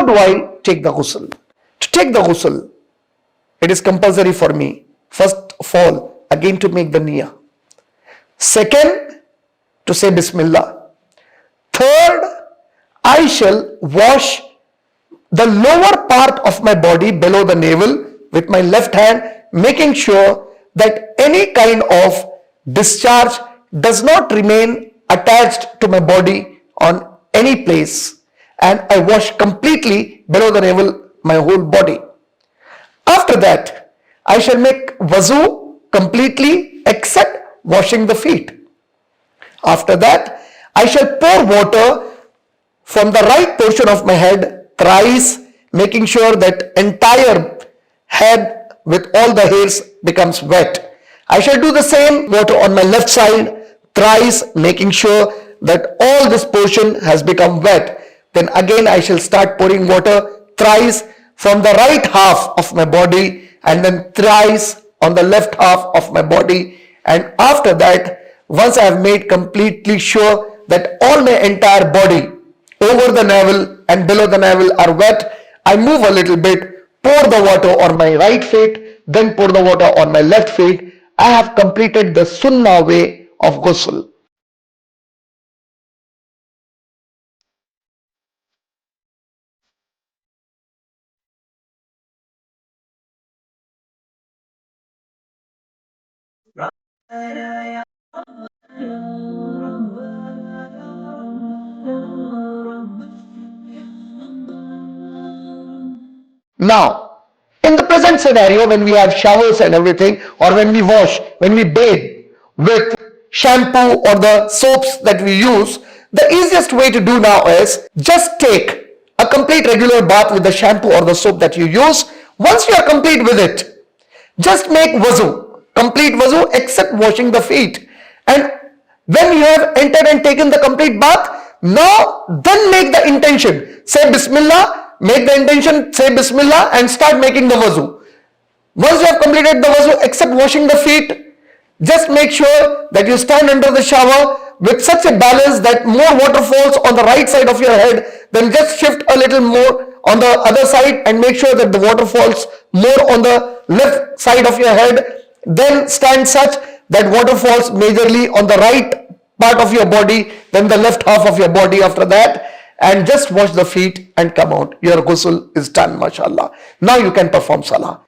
how do I take the ghusl? To take the ghusl, it is compulsory for me, first of all, again to make the niyyah. Second, to say Bismillah. Third, I shall wash the lower part of my body below the navel with my left hand, making sure that any kind of discharge does not remain attached to my body on any place, and I wash completely below the navel my whole body. After that, I shall make wuzu completely except washing the feet. After that, I shall pour water from the right portion of my head thrice, making sure that entire head with all the hairs becomes wet. I shall do the same water on my left side thrice, making sure that all this portion has become wet. Then again I shall start pouring water thrice from the right half of my body, and then thrice on the left half of my body. And after that, once I have made completely sure that all my entire body over the navel and below the navel are wet, I move a little bit, pour the water on my right feet, then pour the water on my left feet. I have completed the Sunnah way of Ghusl. Now, in the present scenario, when we have showers and everything, or when we wash, when we bathe with shampoo or the soaps that we use, the easiest way to do now is just take a complete regular bath with the shampoo or the soap that you use. Once you are complete with it, just make wuzu, complete wuzu except washing the feet. And when you have entered and taken the complete bath, now then make the intention, say Bismillah, make the intention, say Bismillah, and start making the wuzu. Once you have completed the wuzu except washing the feet, just make sure that you stand under the shower with such a balance that more water falls on the right side of your head, then just shift a little more on the other side and make sure that the water falls more on the left side of your head. Then stand such that water falls majorly on the right part of your body, then the left half of your body after that, and just wash the feet and come out. Your ghusl is done, mashallah. Now you can perform salah.